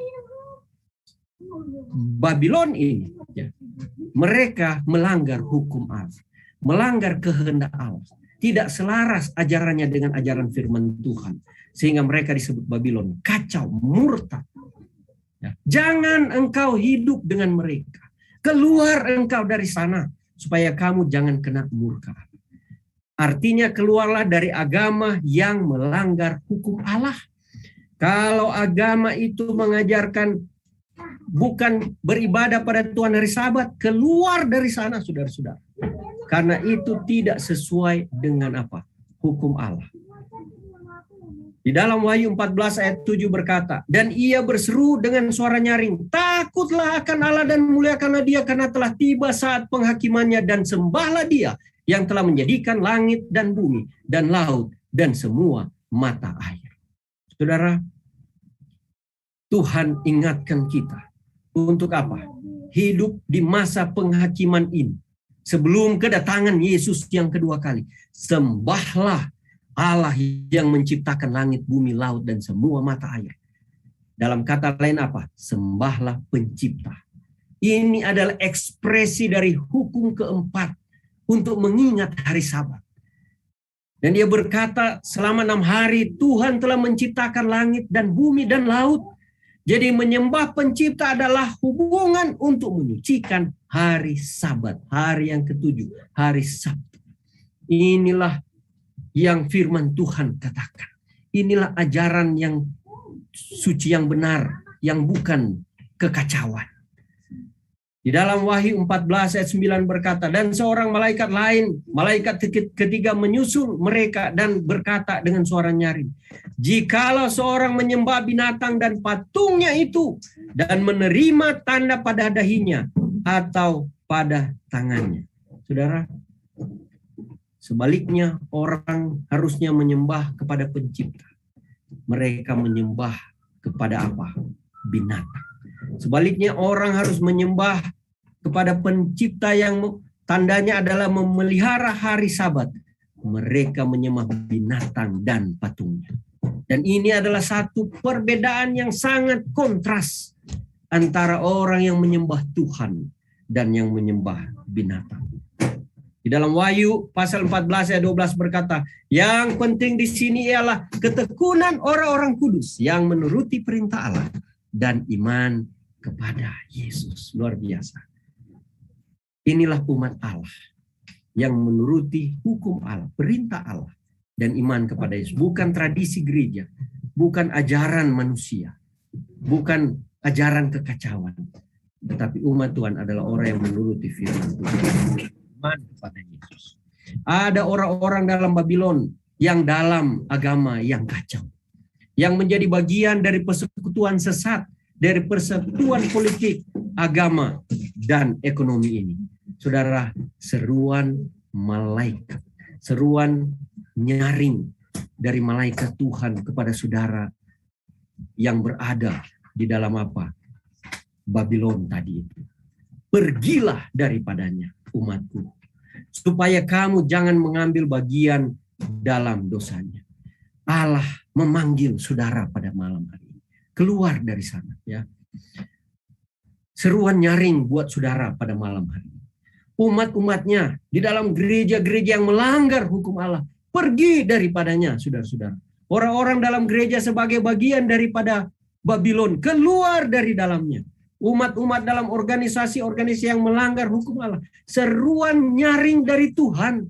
Babylon ini, ya, mereka melanggar hukum Allah, melanggar kehendak Allah, tidak selaras ajarannya dengan ajaran firman Tuhan, sehingga mereka disebut Babylon, kacau, murtad. Ya. Jangan engkau hidup dengan mereka, keluar engkau dari sana, supaya kamu jangan kena murka. Artinya keluarlah dari agama yang melanggar hukum Allah. Kalau agama itu mengajarkan bukan beribadah pada Tuhan hari Sabat, keluar dari sana, saudara-saudara. Karena itu tidak sesuai dengan apa? Hukum Allah. Di dalam Wahyu 14 ayat 7 berkata, dan ia berseru dengan suara nyaring, takutlah akan Allah dan muliakanlah dia, karena telah tiba saat penghakimannya, dan sembahlah dia yang telah menjadikan langit dan bumi dan laut dan semua mata air. Saudara, Tuhan ingatkan kita untuk apa? Hidup di masa penghakiman ini. Sebelum kedatangan Yesus yang kedua kali. Sembahlah Allah yang menciptakan langit, bumi, laut, dan semua mata air. Dalam kata lain apa? Sembahlah pencipta. Ini adalah ekspresi dari hukum keempat untuk mengingat hari Sabat. Dan dia berkata selama 6 hari Tuhan telah menciptakan langit dan bumi dan laut. Jadi menyembah pencipta adalah hubungan untuk menyucikan hari Sabat, hari yang ketujuh, hari Sabtu. Inilah yang firman Tuhan katakan. Inilah ajaran yang suci, yang benar, yang bukan kekacauan. Di dalam Wahyu 14 ayat 9 berkata, dan seorang malaikat lain, malaikat ketiga menyusul mereka dan berkata dengan suara nyaring, jikalau seorang menyembah binatang dan patungnya itu dan menerima tanda pada dahinya atau pada tangannya. Saudara, sebaliknya orang harusnya menyembah kepada pencipta. Mereka menyembah kepada apa? Binatang. Sebaliknya orang harus menyembah kepada pencipta yang tandanya adalah memelihara hari Sabat. Mereka menyembah binatang dan patungnya. Dan ini adalah satu perbedaan yang sangat kontras antara orang yang menyembah Tuhan dan yang menyembah binatang. Di dalam Wahyu pasal 14 ayat 12 berkata, yang penting di sini ialah ketekunan orang-orang kudus yang menuruti perintah Allah dan iman kepada Yesus. Luar biasa. Inilah umat Allah yang menuruti hukum Allah, perintah Allah, dan iman kepada Yesus. Bukan tradisi gereja, bukan ajaran manusia, bukan ajaran kekacauan, tetapi umat Tuhan adalah orang yang menuruti firman Tuhan, iman kepada Yesus. Ada orang-orang dalam Babylon yang dalam agama yang kacau, yang menjadi bagian dari persekutuan sesat, dari persekutuan politik, agama, dan ekonomi ini. Saudara, seruan malaikat, seruan nyaring dari malaikat Tuhan kepada saudara yang berada di dalam apa? Babylon tadi itu. Pergilah daripadanya, umatku, supaya kamu jangan mengambil bagian dalam dosanya. Allah memanggil saudara pada malam hari ini. Keluar dari sana, ya. Seruan nyaring buat saudara pada malam hari ini. Umat-umatnya di dalam gereja-gereja yang melanggar hukum Allah, pergi daripadanya, saudara-saudara. Orang-orang dalam gereja sebagai bagian daripada Babylon, keluar dari dalamnya. Umat-umat dalam organisasi-organisasi yang melanggar hukum Allah. Seruan nyaring dari Tuhan.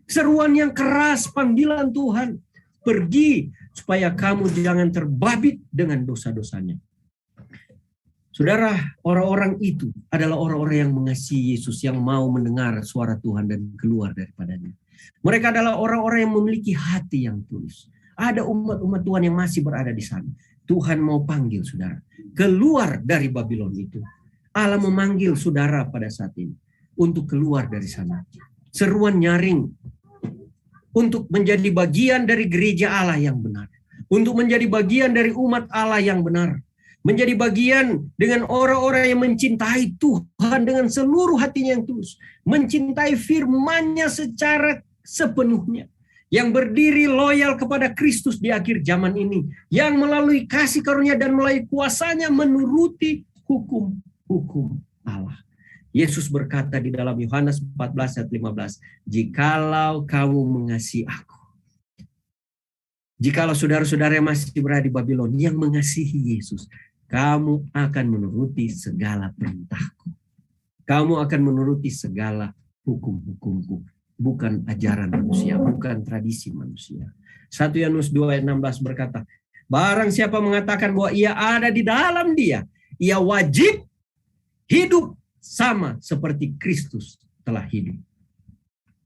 Seruan yang keras, panggilan Tuhan. Pergi supaya kamu jangan terbabit dengan dosa-dosanya. Saudara, orang-orang itu adalah orang-orang yang mengasihi Yesus, yang mau mendengar suara Tuhan dan keluar daripadanya. Mereka adalah orang-orang yang memiliki hati yang tulus. Ada umat-umat Tuhan yang masih berada di sana. Tuhan mau panggil saudara. keluar dari Babylon itu. Allah memanggil saudara pada saat ini untuk keluar dari sana. Seruan nyaring untuk menjadi bagian dari gereja Allah yang benar. Untuk menjadi bagian dari umat Allah yang benar. Menjadi bagian dengan orang-orang yang mencintai Tuhan dengan seluruh hatinya yang tulus. Mencintai firman-Nya secara sepenuhnya. Yang berdiri loyal kepada Kristus di akhir zaman ini. Yang melalui kasih karunia dan melalui kuasanya menuruti hukum Allah. Yesus berkata di dalam Yohanes 14 ayat 15, "Jikalau kamu mengasihi aku." Jikalau saudara-saudara yang masih berada di Babylon yang mengasihi Yesus, kamu akan menuruti segala perintahku. Kamu akan menuruti segala hukum-hukumku. Bukan ajaran manusia, bukan tradisi manusia. 1 Yohanes 2 ayat 16 berkata, "Barang siapa mengatakan bahwa ia ada di dalam Dia, ia wajib hidup sama seperti Kristus telah hidup."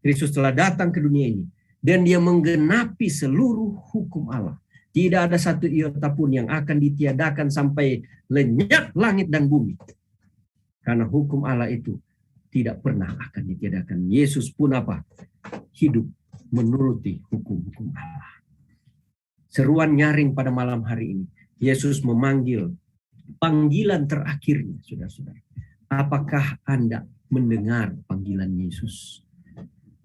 Kristus telah datang ke dunia ini dan Dia menggenapi seluruh hukum Allah. Tidak ada satu iota pun yang akan ditiadakan sampai lenyap langit dan bumi. Karena hukum Allah itu tidak pernah akan ditiadakan. Yesus pun apa? Hidup menuruti hukum-hukum Allah. Seruan nyaring pada malam hari ini. Yesus memanggil panggilan terakhirnya, saudara-saudara. Apakah Anda mendengar panggilan Yesus?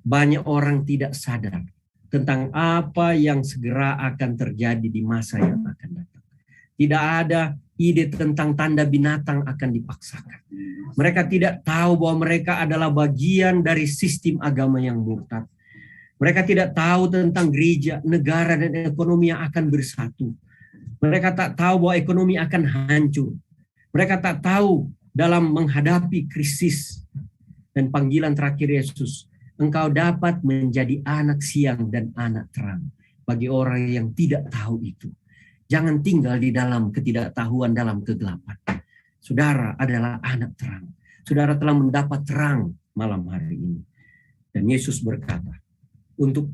Banyak orang tidak sadar tentang apa yang segera akan terjadi di masa yang akan datang. Tidak ada ide tentang tanda binatang akan dipaksakan. Mereka tidak tahu bahwa mereka adalah bagian dari sistem agama yang murtad. Mereka tidak tahu tentang gereja, negara, dan ekonomi yang akan bersatu. Mereka tak tahu bahwa ekonomi akan hancur. Mereka tak tahu dalam menghadapi krisis. Dan panggilan terakhir Yesus, engkau dapat menjadi anak siang dan anak terang. Bagi orang yang tidak tahu itu. Jangan tinggal di dalam ketidaktahuan, dalam kegelapan. Saudara adalah anak terang. Saudara telah mendapat terang malam hari ini. Dan Yesus berkata, untuk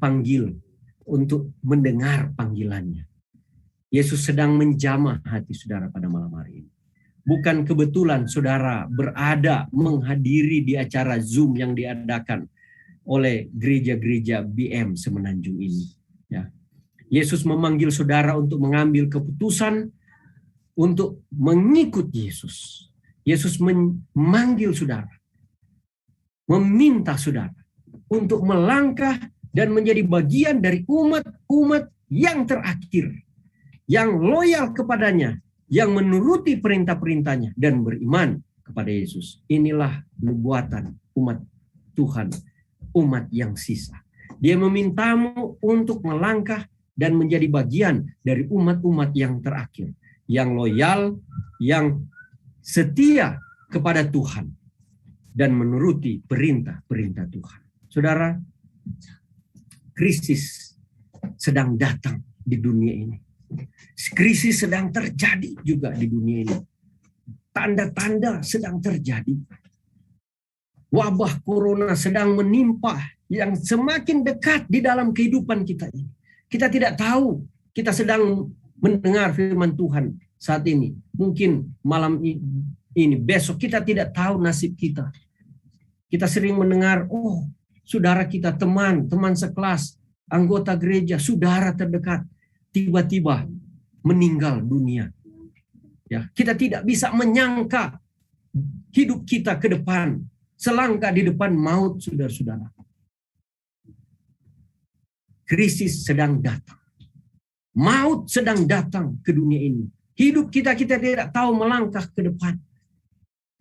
mendengar panggilannya. Yesus sedang menjamah hati saudara pada malam hari ini. Bukan kebetulan saudara berada menghadiri di acara Zoom yang diadakan oleh gereja-gereja BM Semenanjung ini. Ya. Yesus memanggil saudara untuk mengambil keputusan untuk mengikut Yesus. Yesus memanggil saudara, meminta saudara untuk melangkah dan menjadi bagian dari umat-umat yang terakhir, yang loyal kepadanya, yang menuruti perintah-perintahnya dan beriman kepada Yesus. Inilah nubuatan umat Tuhan, umat yang sisa. Dia memintamu untuk melangkah dan menjadi bagian dari umat-umat yang terakhir, yang loyal, yang setia kepada Tuhan dan menuruti perintah-perintah Tuhan. Saudara, krisis sedang datang di dunia ini. Krisis sedang terjadi juga di dunia ini. Tanda-tanda sedang terjadi. Wabah corona sedang menimpa yang semakin dekat di dalam kehidupan kita ini. Kita tidak tahu, kita sedang mendengar firman Tuhan saat ini. Mungkin malam ini, besok kita tidak tahu nasib kita. Kita sering mendengar, oh saudara kita, teman sekelas, anggota gereja, saudara terdekat, tiba-tiba meninggal dunia. Ya, kita tidak bisa menyangka hidup kita ke depan, selangkah di depan maut, saudara-saudara. Krisis sedang datang. Maut sedang datang ke dunia ini. Hidup kita tidak tahu melangkah ke depan.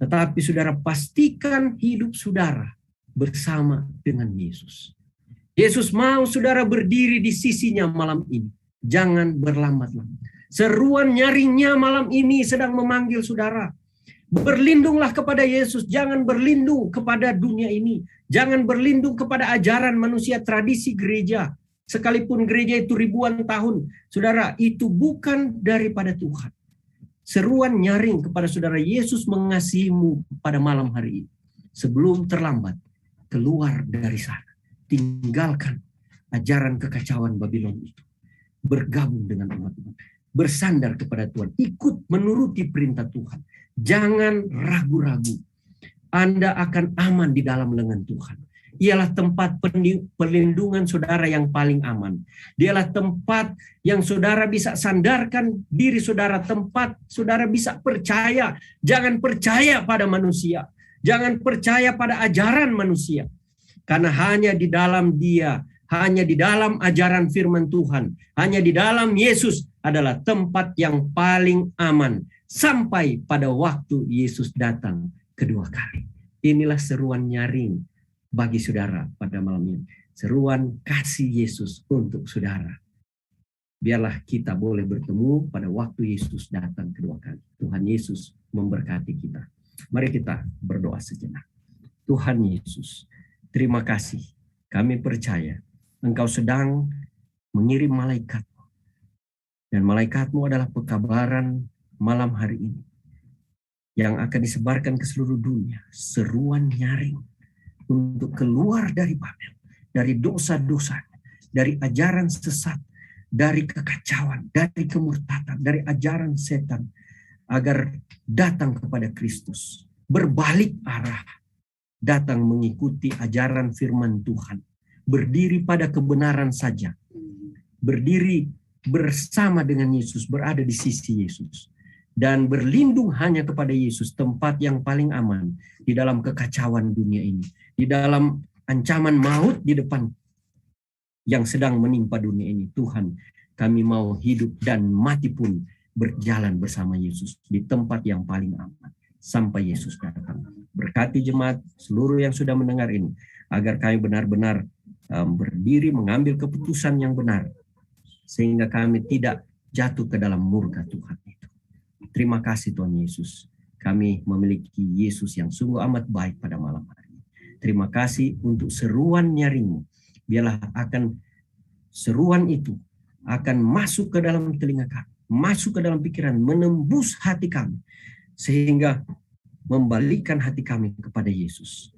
Tetapi saudara, pastikan hidup saudara bersama dengan Yesus. Yesus mau saudara berdiri di sisinya malam ini. Jangan berlambat-lambat. Seruan nyaringnya malam ini sedang memanggil saudara. Berlindunglah kepada Yesus. Jangan berlindung kepada dunia ini. Jangan berlindung kepada ajaran manusia, tradisi gereja. Sekalipun gereja itu ribuan tahun, saudara, itu bukan daripada Tuhan. Seruan nyaring kepada saudara, Yesus mengasihimu pada malam hari ini. Sebelum terlambat, keluar dari sana. Tinggalkan ajaran kekacauan Babylon itu. Bergabung dengan umat-umat. bersandar kepada Tuhan. Ikut menuruti perintah Tuhan. Jangan ragu-ragu. Anda akan aman di dalam lengan Tuhan. Ialah tempat perlindungan saudara yang paling aman. Dialah tempat yang saudara bisa sandarkan diri saudara, tempat saudara bisa percaya. Jangan percaya pada manusia. Jangan percaya pada ajaran manusia. Karena hanya di dalam Dia, hanya di dalam ajaran firman Tuhan, hanya di dalam Yesus adalah tempat yang paling aman sampai pada waktu Yesus datang kedua kali. Inilah seruan nyaring bagi saudara pada malam ini. Seruan kasih Yesus untuk saudara. Biarlah kita boleh bertemu pada waktu Yesus datang kedua kali. Tuhan Yesus memberkati kita. Mari kita berdoa sejenak. Tuhan Yesus, terima kasih. Kami percaya Engkau sedang mengirim malaikat-Mu. Dan malaikat-Mu adalah pekabaran malam hari ini yang akan disebarkan ke seluruh dunia. Seruan nyaring untuk keluar dari Babel, dari dosa-dosa, dari ajaran sesat, dari kekacauan, dari kemurtatan, dari ajaran setan, agar datang kepada Kristus, berbalik arah, datang mengikuti ajaran firman Tuhan, berdiri pada kebenaran saja, berdiri bersama dengan Yesus, berada di sisi Yesus, dan berlindung hanya kepada Yesus, tempat yang paling aman di dalam kekacauan dunia ini, di dalam ancaman maut di depan yang sedang menimpa dunia ini. Tuhan, kami mau hidup dan mati pun berjalan bersama Yesus di tempat yang paling aman sampai Yesus datang. Berkati jemaat seluruh yang sudah mendengar ini, agar kami benar-benar berdiri mengambil keputusan yang benar, sehingga kami tidak jatuh ke dalam murka Tuhan itu. Terima kasih Tuhan Yesus. Kami memiliki Yesus yang sungguh amat baik pada malam hari ini. Terima kasih untuk seruan nyaring-Mu. Biarlah akan seruan itu akan masuk ke dalam telinga kami, masuk ke dalam pikiran, menembus hati kami, sehingga membalikkan hati kami kepada Yesus,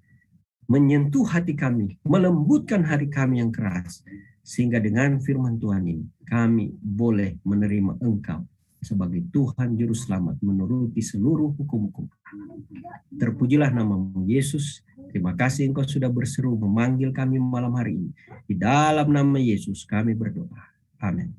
menyentuh hati kami, melembutkan hati kami yang keras, sehingga dengan firman Tuhan ini kami boleh menerima Engkau sebagai Tuhan Juru Selamat, menuruti seluruh hukum-hukum. Terpujilah nama-Mu Yesus. Terima kasih Engkau sudah berseru memanggil kami malam hari ini. Di dalam nama Yesus kami berdoa. Amin.